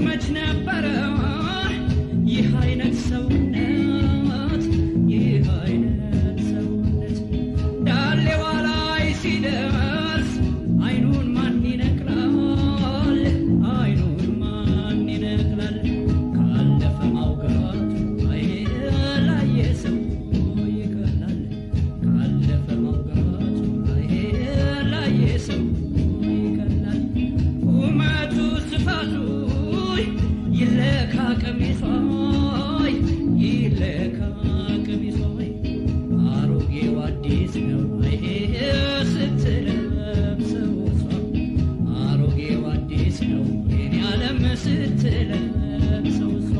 መች ነበረ ይህ አይነት ሰውነት ይህ አይነት ሰውነት ዳሌዋ ላይ ሲደርስ አይኑን ማን ይነቅላል አይኑን ማን ይነቅላል ካለፈ ማውጋቱ ላይ ሰው ይቀላል ካለፈ ማውጋቱ ላይ ሰው ይቀላል ቁመቱ ስፋቱ ይለካ ቀሚሷ ይለካ ቀሚሷ አሮጌው አዲስ ነው ስትለብሰው እሷ አሮጌው አዲስ ነው የኔ ዓለም ስትለብሰው እሷ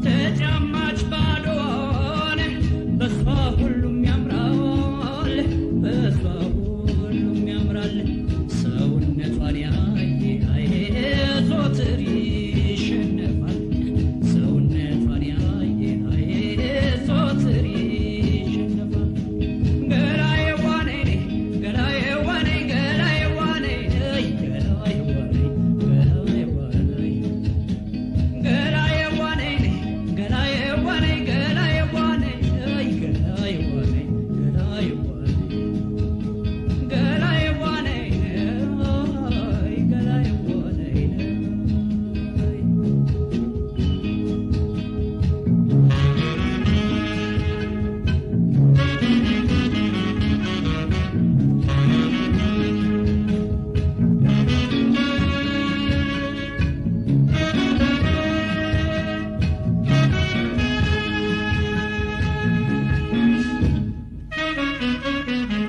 ተጫማች ባዶዋን በሷ ሁሉም ያምራል በሷ ሁሉም ያምራል ሰውነቷን ያየ ዞትር ይሸነፋል ሰውነቷን ያየ ዞትር ይሸነፋል ገላዬ ዋኔ ገላዬ ዋኔ ገላዬ ዋኔ ገላዬ ዋኔ ገላዬ ዋኔ ገላዬ ዋኔ ገላዬ ዋኔ ገላዬ ዋኔ ገላዬ ዋኔ ገላዬ ዋኔ ገላዬ ዋኔ ገላዬ ዋኔ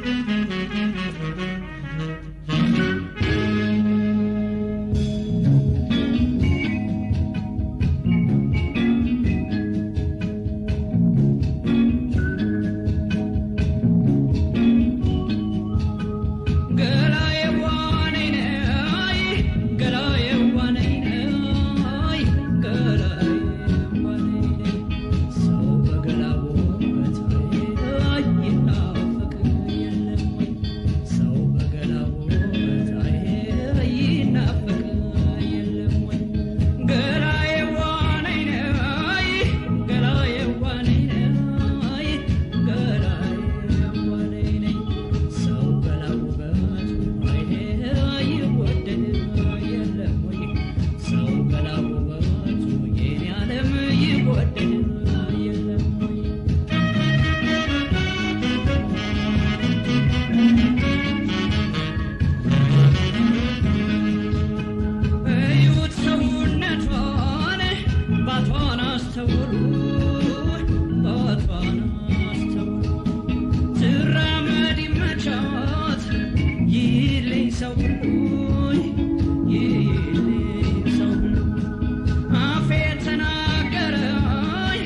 ገላዬ ዋኔ ገላዬ ዋኔ ገላዬ ዋኔ ሰው በገላው ውበት ይናፈቅ የለም ወይ ሰው በገላው ውበት ይናፈቅ የለም ወይ ገላዬ ዋኔ ገላዬ ዋኔ ገላዬ ዋኔ ሰው ገላው ውበት ይወደድ የለም ወይ ሰው ገላው ውበቱ የኔ ዓለም ይወደድ የለም ወይ እዩት ሰውነቷን ባቷን አስተውሉ ባቷን አስተውሉ ትራመድ ይመቻት ይልኝ ሰው ሁሉ ይልኝ ሰው ሁሉ አፌ ተናገረኝ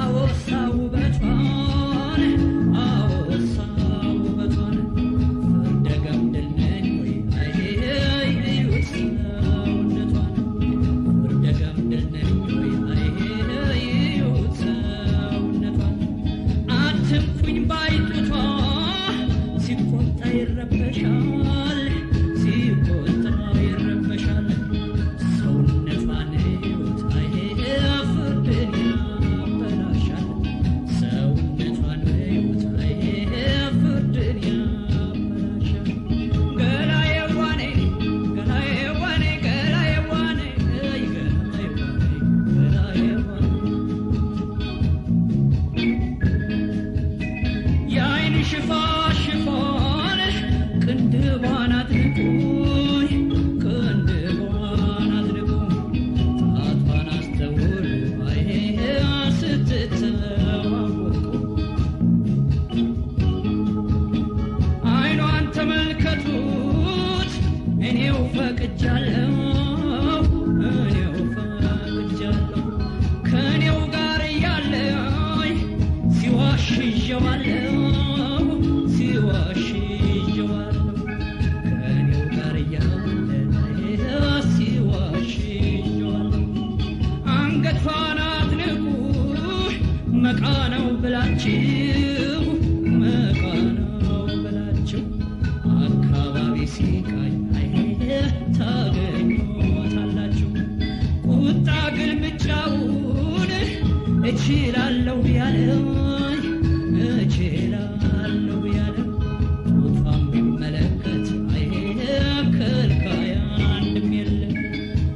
አወሳ ውበቷን አወሳ ውበቷን ፍርደ ገምድል ነኝ ወይ እዩት ሰውነቷን ፍርደ ገምድል ነኝ ወይ እዩት ሰውነቷን አትንኩኝ ባይጡቷ ሲቆጣ ይረበሻል ሲቆጣ ይረበሻል ሰውነቷን እዩት ፍርድን ያበላሻል ሰውነቷን እዩት ፍርድን ያበላሻል ገላዬ ዋኔ ገላዬ ዋኔ ገላዬ ዋኔ ገላዬ ዋኔ የአይን ሽፋሽፋን ቅንድቧን አድንቁኝ ቅንድቧን አድንቁኝ ጣቷን አስተውሉ ስትተዋወቁ አይኗን ተመልከቱት እኔው ፈቅጃለሁ እኔው ፈቅጃለሁ ከእኔው ጋር እያለኝ ሲዋሽ ይዤዋለሁ ሲዋሽ ይዤዋለሁ ከእኔው ጋር እያለ ሲዋሽ ይዤዋለሁ አንገቷን አትንቁ መቃ ነው ብላችሁ መቃ ነው ብላችሁ አካባቢ ሲቃኝ ታገኙታላችሁ እችላለሁ ያለኝ እችላለሁ ያለኝ ጡቷን ቢመለከት ከልካይ አንድም የለም።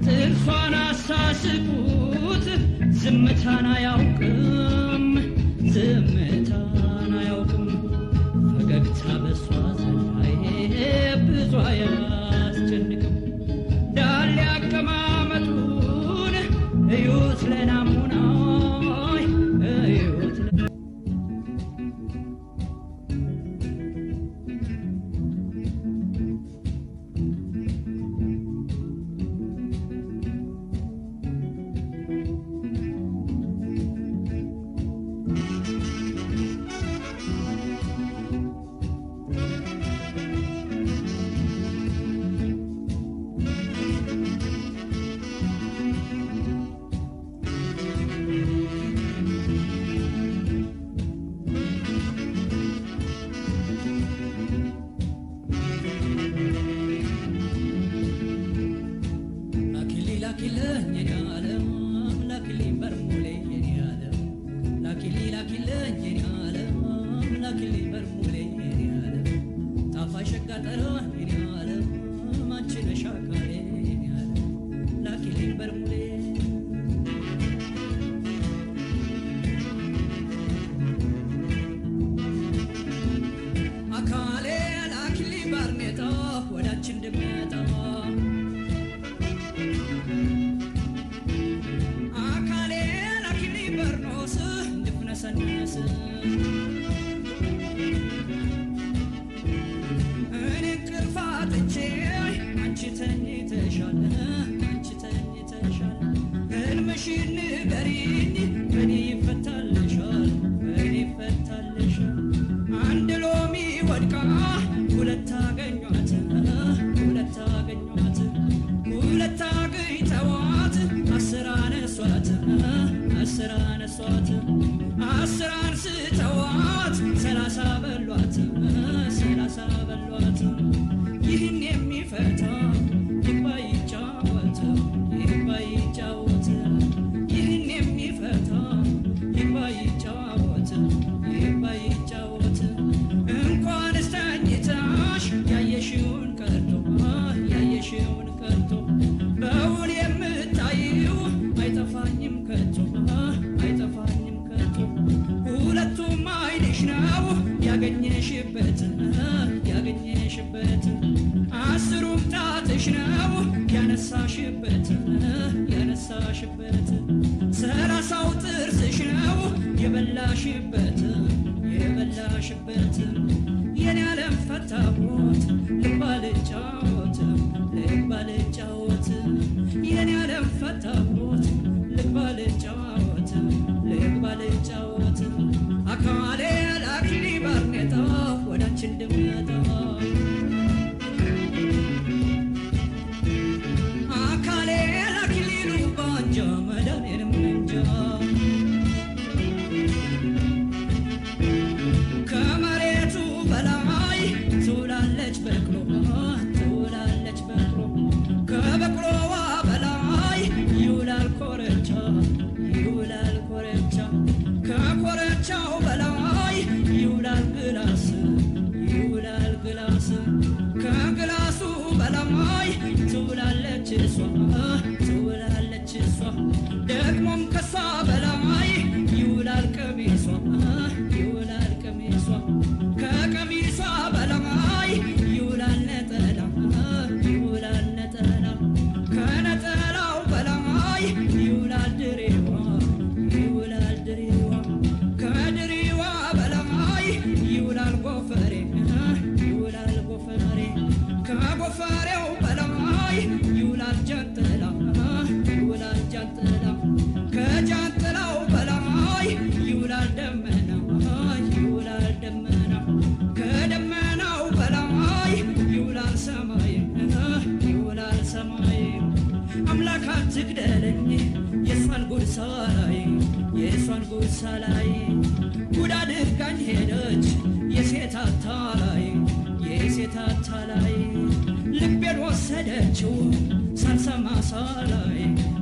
ጥርሷን አሳስቁት ዝምታን አያውቅም ዝምታን አያውቅም። ፈገግታ በሷ ዘንድ ብዙ አያስጨንቅም። ዳሌ አቀማመጡን እዩት ለናሙና እዩት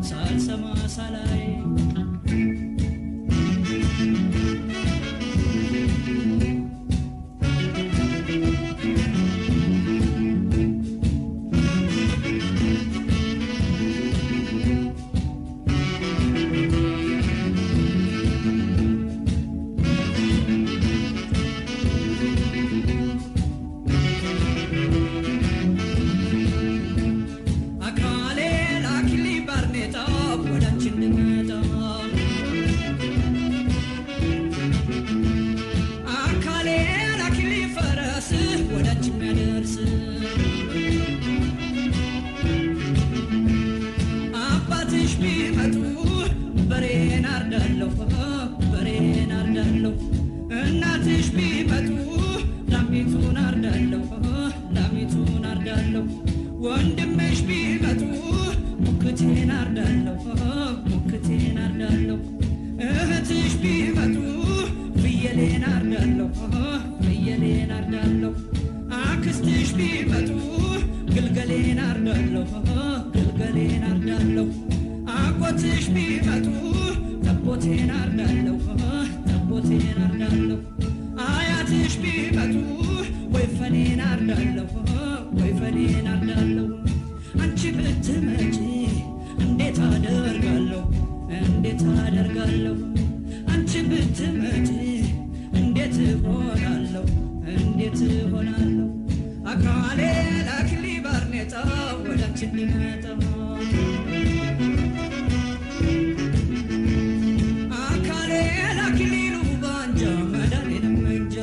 ሳልሰማ ሳላይ አባትሽ ቢመጡ በሬን አርዳለሁ በሬን አርዳለሁ እናትሽ ቢመጡ ላሚቱን አርዳለሁ ላሚቱን አርዳለሁ ወንድምሽ ቢመጡ ሙክቴን አርዳለሁ ሙክቴን አርዳለሁ እህትሽ ቢመጡ ፍየሌን አርዳለሁ ፍየሌን አርዳለሁ አክስትሽ ቢመጡ ግልገሌን አርዳለሁ ግልገሌን አርዳለሁ አጎትሽ ቢመጡ ጠቦቴን አርዳለሁ ጠቦቴን አርዳለሁ አያትሽ ቢመጡ ወይፈኔን አርዳለሁ ወይፈኔን አርዳለሁ አንቺ ብትመጪ እንዴት አደርጋለሁ እንዴት አደርጋለሁ አንቺ ብትመጪ እንዴት እሆናለሁ እንዴት እሆናለሁ አካሌ ላክሊ ባርኔጣ ወዳንቺ እንዲመጣ አካሌ ላክሊ ሉባንጃ መዳኔንም እንጃ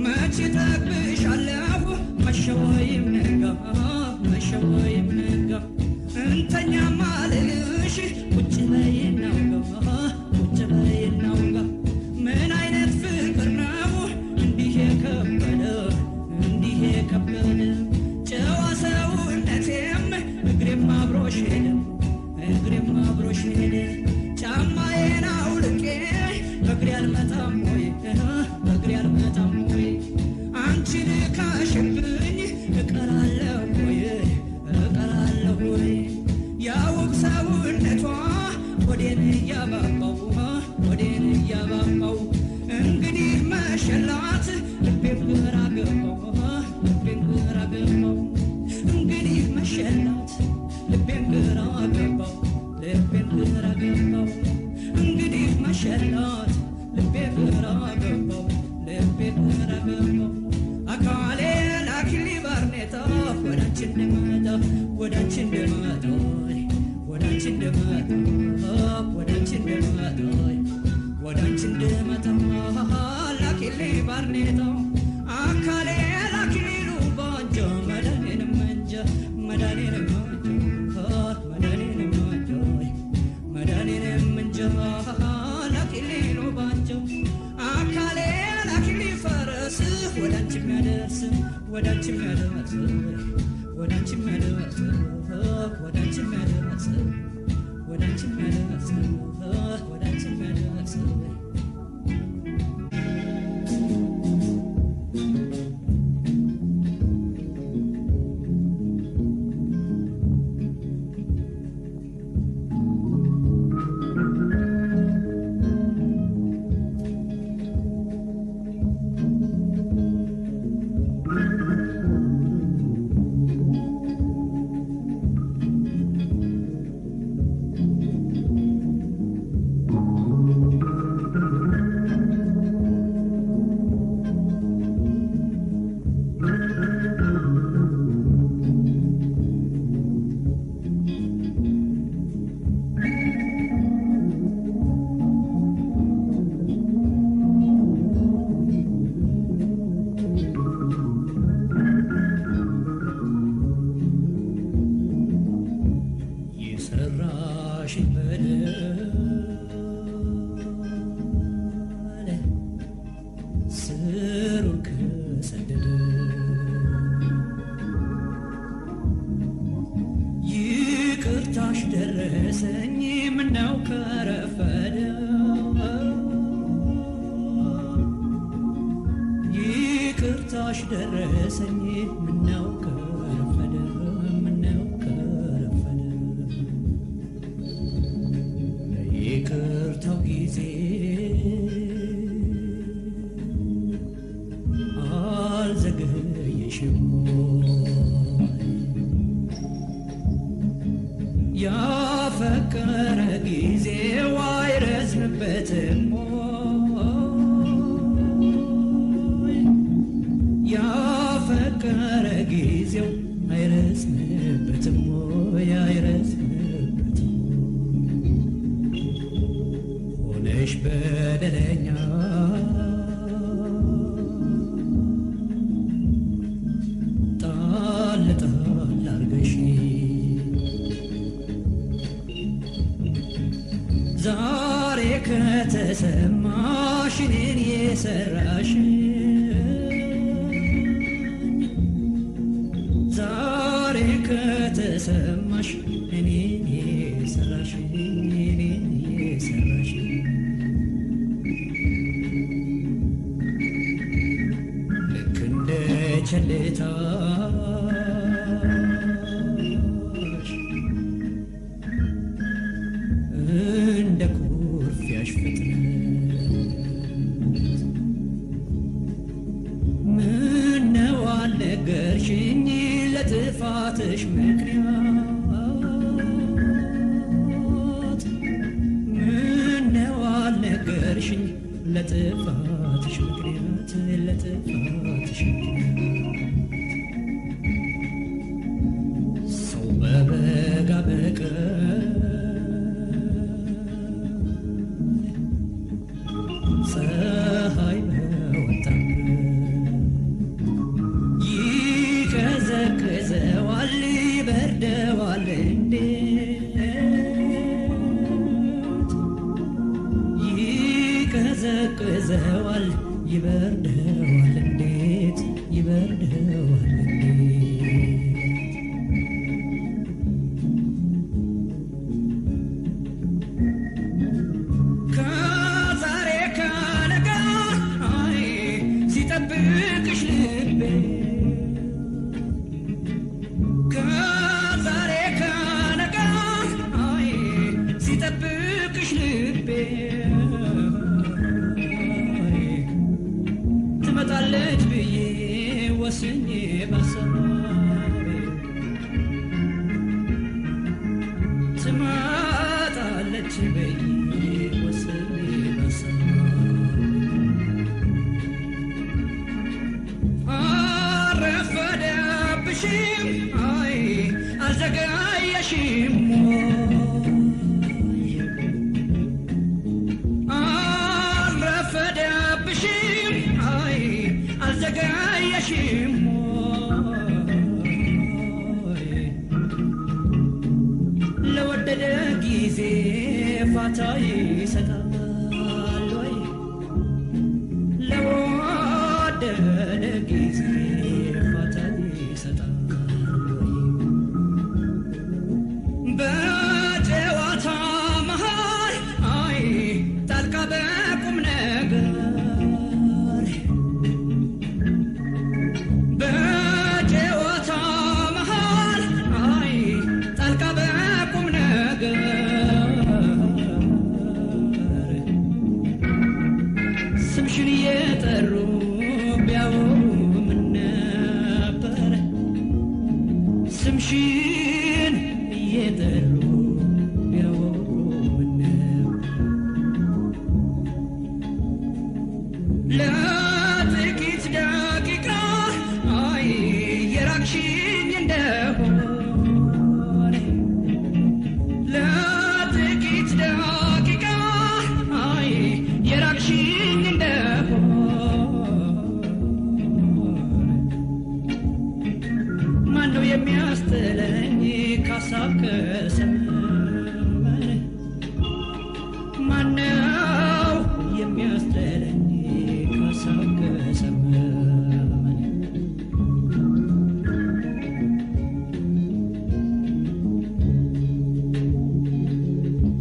መቼ ጠብሻለሁ መሸወይም ነጋ መሸወይም ነጋ እንተኛም አልልሽ ቁጭ በይ እናውጋ ቁጭ በይ እናውጋ ምን አይነት ፍቅር ነው እንዲህ የከበደ እንዲህ የከበደ ጨዋ ሰውነቴም እግሬም አብሮሽ ሄደ እግሬም አብሮሽ ሄደ ጫማዬን አውልቄ በእግሬ አልመጣም ወይ በእግሬ አልመጣም ወይ አንቺን ካሽብኝ እቀራለሁ ወይ እቀራለሁ ወይ ያውብ ሰውነቷ ወዴን እያባባው ወዴን እያባባው እንግዲህ መሸላት ልቤን ግራ ገባው ልቤን ግራ ገባው እንግዲህ መሸላት ልቤን ግራ ገባው ልቤን ግራ ገባው እንግዲህ መሸላት ልቤን ግራ ገባው ልቤን ግራ ገባው አካሌ ላኪሊ ባርኔጣ ወዳንቺ እንድመጣ ወዳንቺ እንድመጣ ወዳንቺ እንድመጣ ወዳንቺ እንድመጣ ወዳንቺ እንድመጣ ላኪሊ ባርኔጣ አካሌ ላኪሊ ሉባንጃ መዳኔንም እንጃ መዳኔንም እንጃ መዳኔንም እንጃ መዳኔንም እንጃ ላኪሊ ሉባንጃ አካሌ ላኪሊ ፈረስ ወዳንቺ የሚያደርስ ወዳንቺ የሚያደርስ ወዳንቺ የሚያደርስ ወዳንቺ የሚያደርስ ወዳንቺ የሚያደርስ ወዳንቺ የሚያደርስ ደረሰኝ ምነው ከረፈደ ይቅርታሽ ደረሰኝ ምነው ከረፈደ ምነው ከረፈደ ለይቅርታው ጊዜ አልዘገየሽም ያፈቀረ ጊዜው አይረዝምበትም ያፈቀረ ጊዜው አይረዝምበትም አይረዝምበትም ሆነሽ በደለኛ ጣል ጣል ከተሰማሽ እኔን የሰራሽ ዛሬ ከተሰማሽ እኔን የሰራሽ እኔን የሰራሽ ልክ እንደ ቸልታሽ እንደ ኩርፊያሽ ፍጥነት ምነው አልነገርሽኝ ለጥፋትሽ ምክንያት ምነው አልነገርሽኝ ለጥፋትሽ ምክንያት ለጥፋትሽ ምክንያት ሰው በበጋ በቀር ፀሐይ በወጣበት ይቀዘቅዘዋል ይበርደዋል እንዴት ይቀዘቅዘዋል ይበርደዋል እንዴት ይበርደዋል እንዴት ከዛሬ ከነገ አይ ሲጠብቅሽ ልቤ ከዛሬ ከነገ አይ ሲጠብቅሽ ልቤ ትመጣለች ብዬ ወስኜ በሰማቤ ትመጣለች ብዬ ወስኜ በሰማቤ አረፈደብሽም አይ አልዘገየሽም አረፈደብሽም አይ አልዘገየሽም ለወደደ ጊዜ ፋታ ይሰጣል ወይ ለወደደ ጊዜ ፋታ ይሰጣል ወይ በጨዋታ መሃል አይ ጣልቃ በቁም ነገር በጨዋታ መሃል አይ ጣልቃ በቁም ነገር ስምሽን እየጠሩ ቢያወሩ ምን ነበር ስምሽን እየጠሩ ቢያወሩ ምን ነበር ለጥቂት ደቂቃ አይ የራቅሽኝ እንደሆነ ለጥቂት ደቂቃ አይ የራቅሽኝ እንደሆነ ማነው የሚያስጥለኝ ካሳብ ከሰመመን ማነው የሚያስጥለኝ ካሳብ ከሰመመን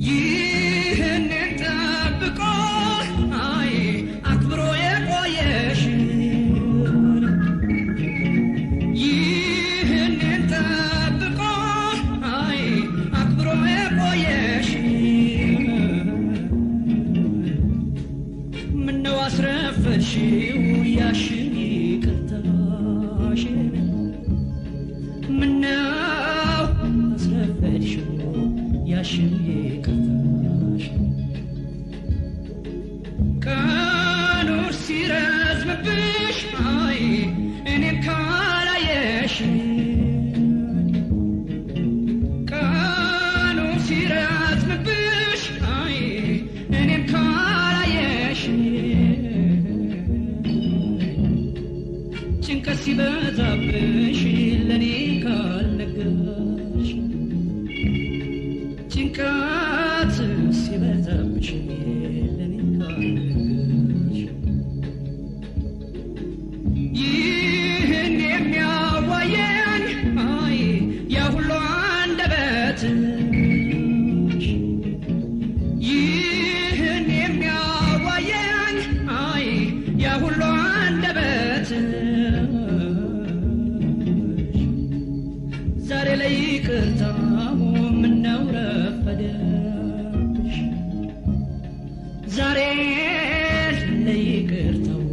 ይህንን ጠብቆ አይ አክብሮ የቆየሽ ይህንን ጠብቆ አይ አክብሮ ይህን የሚያዋየኝ አይ ያ ሁሉ አንደበት ዛሬ ላይ ይቅርታው ምነው ረፈደሽ ዛሬ ላይ ይቅርታው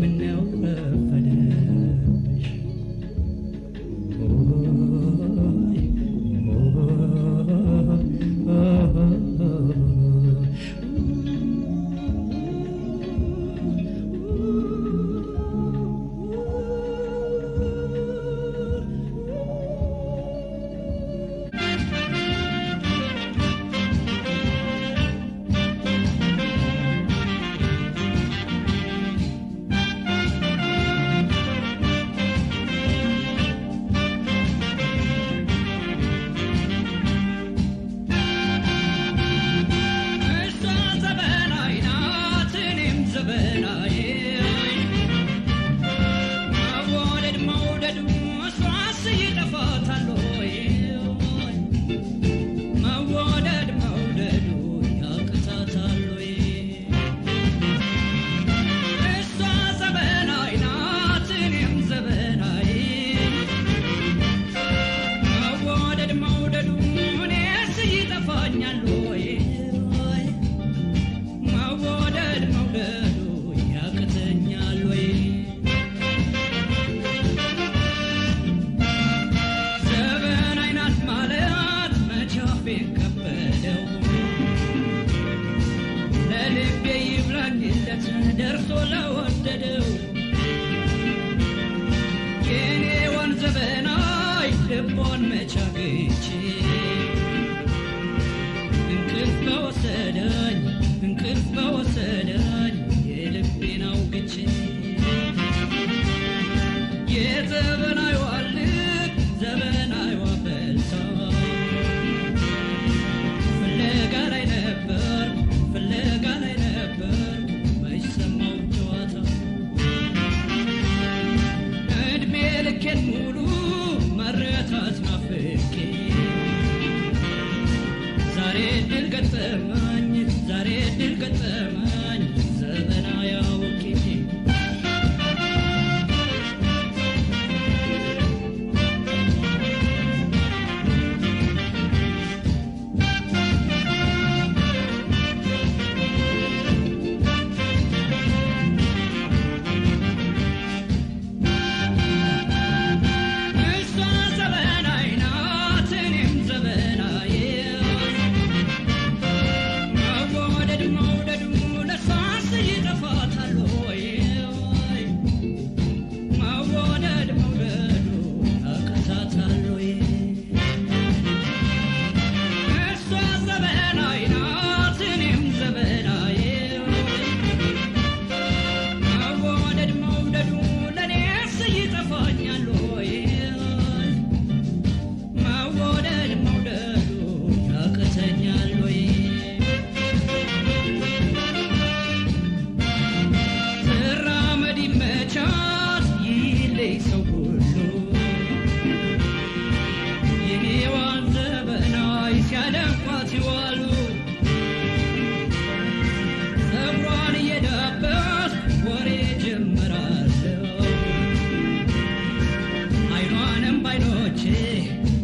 ምነው ረፈደሽ ደርሶ ለወደደው የኔዋን ዘበናይ ልቦን መቻግቼ እንቅልፍ በወሰደኝ የልቤን አውግቼ የዘበናይዋ ልብ ዘበናይዋ በልታ ፍለጋ ላይ ነበር ማይሰማው ጨዋታ እድሜ ልኬን ሙሉ መረታት ናፍቄ ዛሬ ድል ገጠመኝ ዘበናይ አውቄ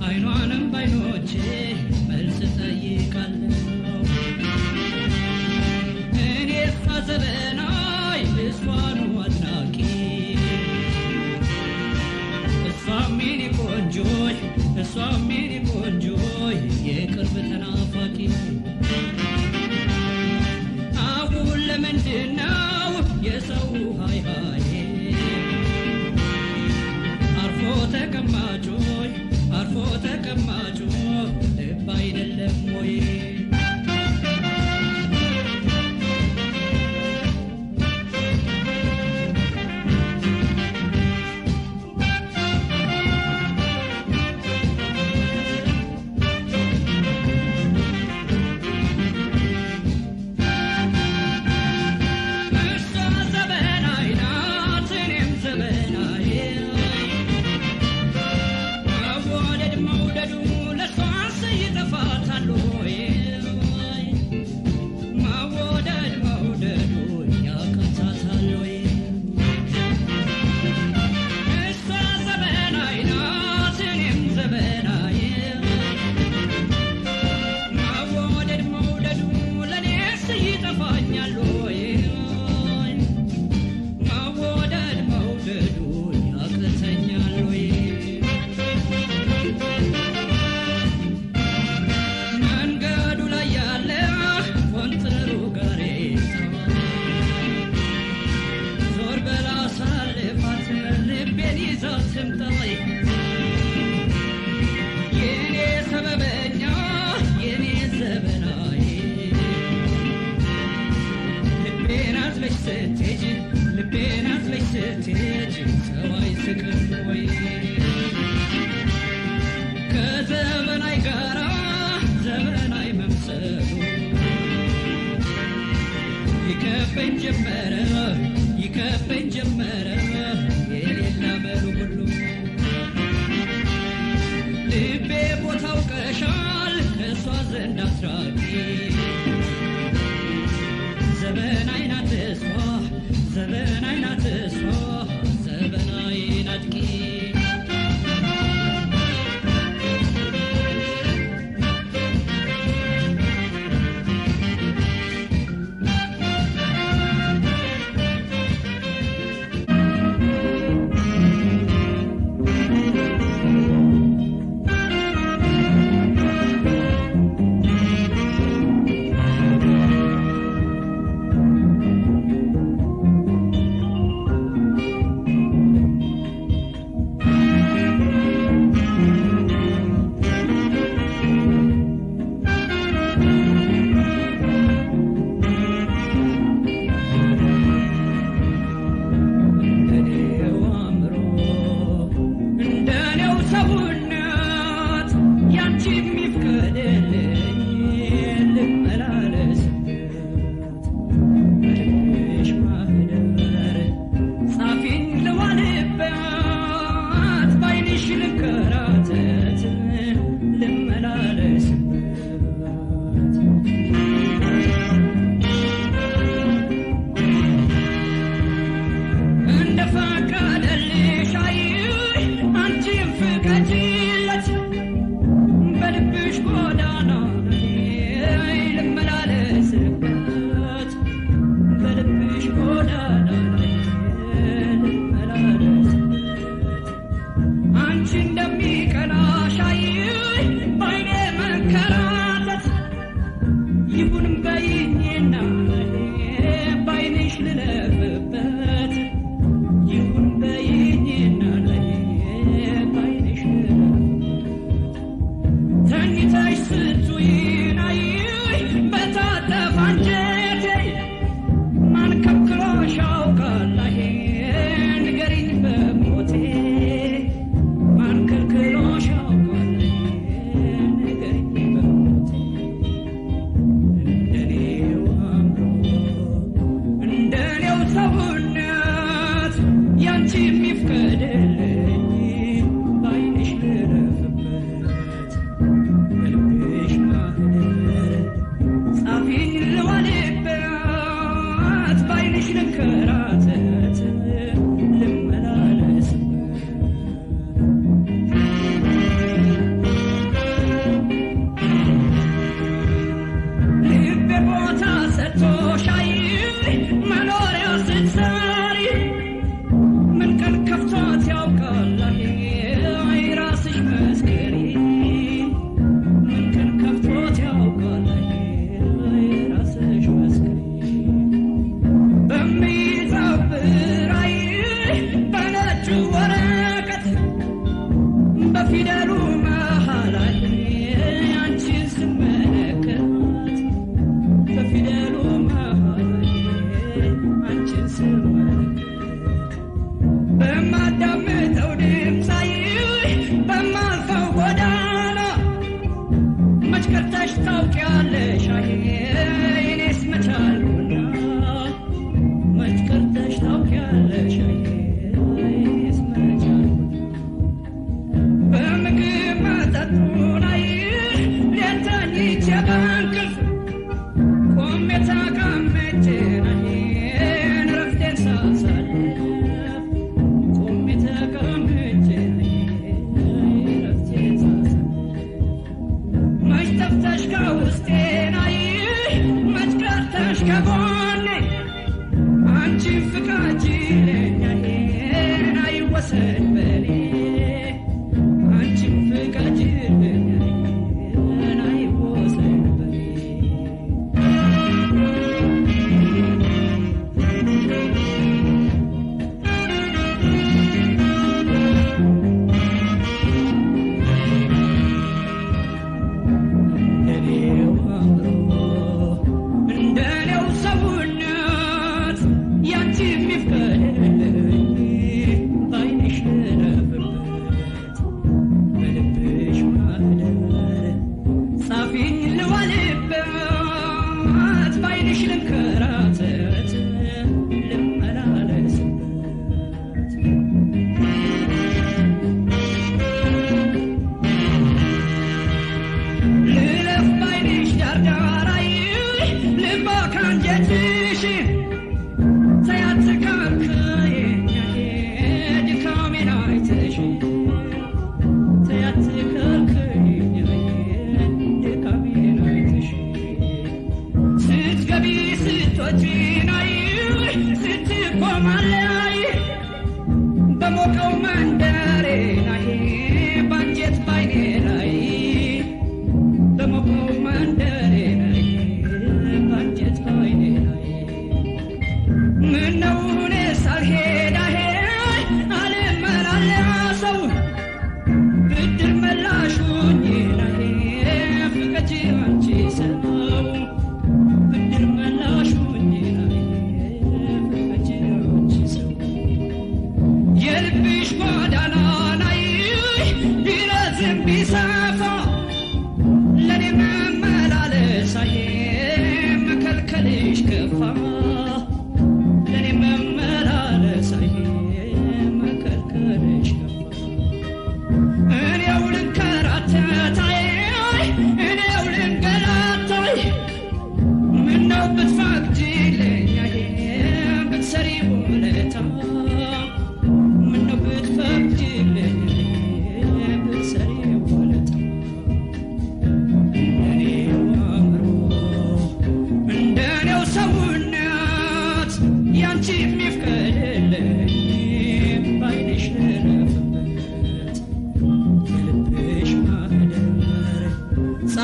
አይኗንም ባይኖቼ መልስ ጠይቃለሁ እኔስ ዘበናይ እሷኑ አድናቂ እሷም የኔ ቆንጆይ የቅርብ ተናፋቂ አሁን ለምንድነው የሰው ሃይ አርፎ ተቀማጮ ልብ አይደለም ወይ I say ይጠፋታል ወይ ማወደድ መውደዱ ያቀታታል ወይ እሷ ዘመናዊ ናት እኔም ዘመናዊ ማወደድ መውደዱ ለእኔስ ይጠፋኛል ወይ ማወደድ መውደዱ ያቅተኛል ወይ መንገዱ ላይ ያለ ወንጥሩ ጋሬጣ ዞር በላ ሳልፋት ልቤን ይዛት ትምጣይ የኔ ሰበበኛ የኔ ዘበናይ ልቤን አዝለሽ ስትሄጂ ልቤን አዝለሽ ስትሄጂ ሰው አይስቅም ወይ ከዘመናይ ጋራ ዘመናይ መምሰሉ ይከበኝ ጀመረ የሌላ በሉ ሁሉ ልቤ ቦታው ቀሻል ከእሷ ዘንድ አትራቂ ዘመናይ ናት እሷ ዘመናይ ናት እሷ ዘመናይ ናትቂ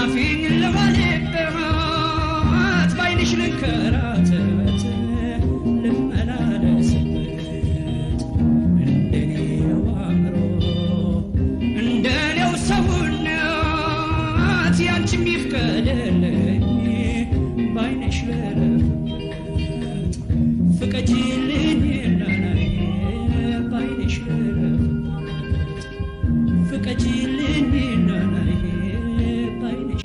ጻፊኝ ልዋልበት ባይንሽ ልንከራተት ልመላለስበት እንደኔው አእምሮ እንደኔው ሰውነት ያንቺም ይፍቀድልኝ ባይንሽ ልረፍበት ፍቀጂልኝ እንዳላይ ባይንሽ ልረፍበት ፍቀጂልኝ እንዳላይ ባይንሽ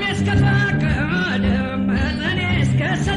Escapar, cadê? Mas nem esquece.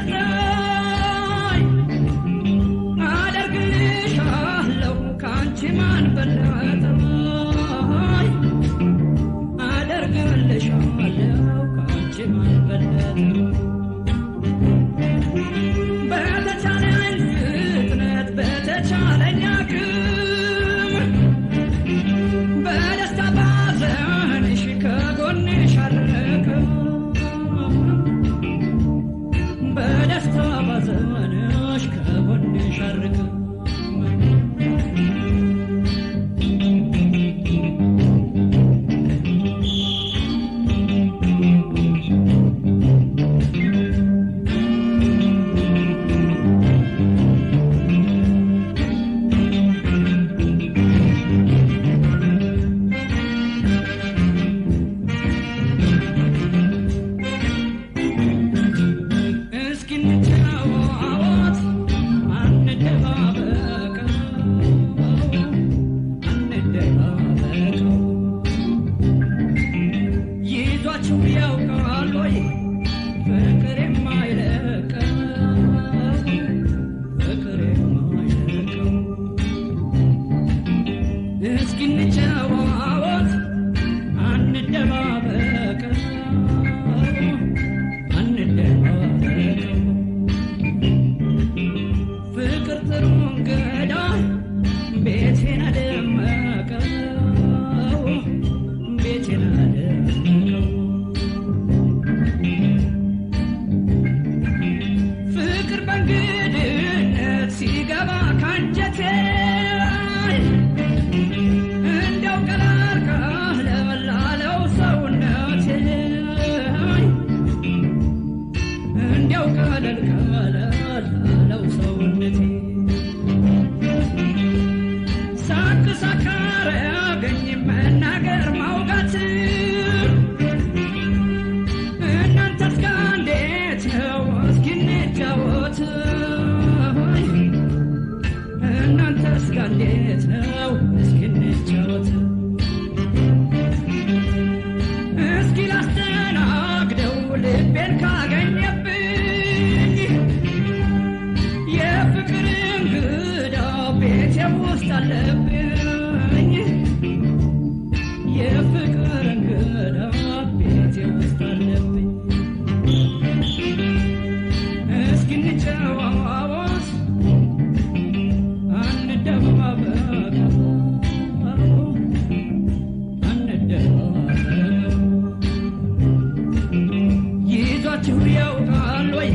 ሰምታችሁ ያውቃል ወይ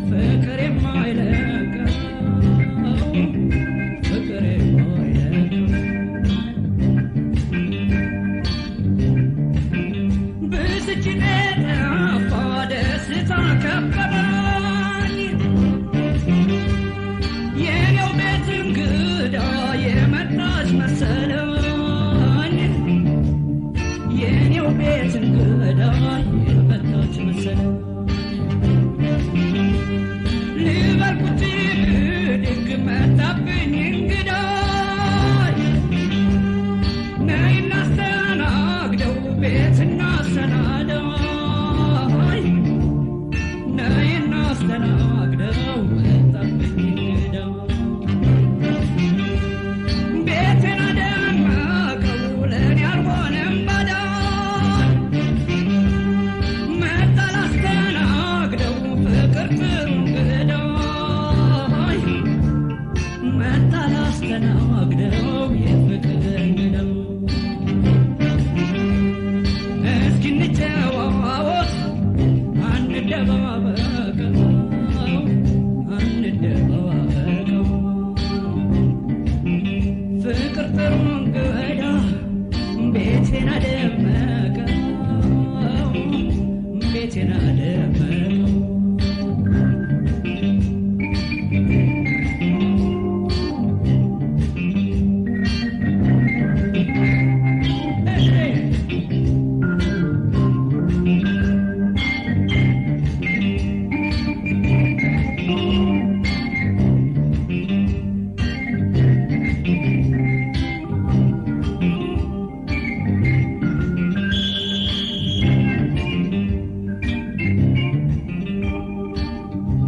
ፍቅር የማይለቀው ፍቅር የማይለቀው ብስጭቴ ጠፋ ደስታ ከበበኝ የኔው ቤት እንግዳ የመጣች መሰለኝ የኔው ቤት እንግዳ የመጣች መሰለኝ ልበል ቁጭ ብድግ መጣብኝ እንግዳ ነይ እናስተናግደው ቤት እናሰናደው ነይ እናስተናግደው መጣብኝ እንግዳ ቤቴን አደመቀው ለእኔ አልሆነም ባዳ መጣ ላስተናግደው ፍቅር ጥሩ እንግዳ መጣ ላስተናግደው የፍቅር እንግዳው እስኪ እንጨዋወት አንደባበቀው አንደባበቀው ፍቅር ጥሩ እንግዳ ቤቴን አደመቀው ቤቴን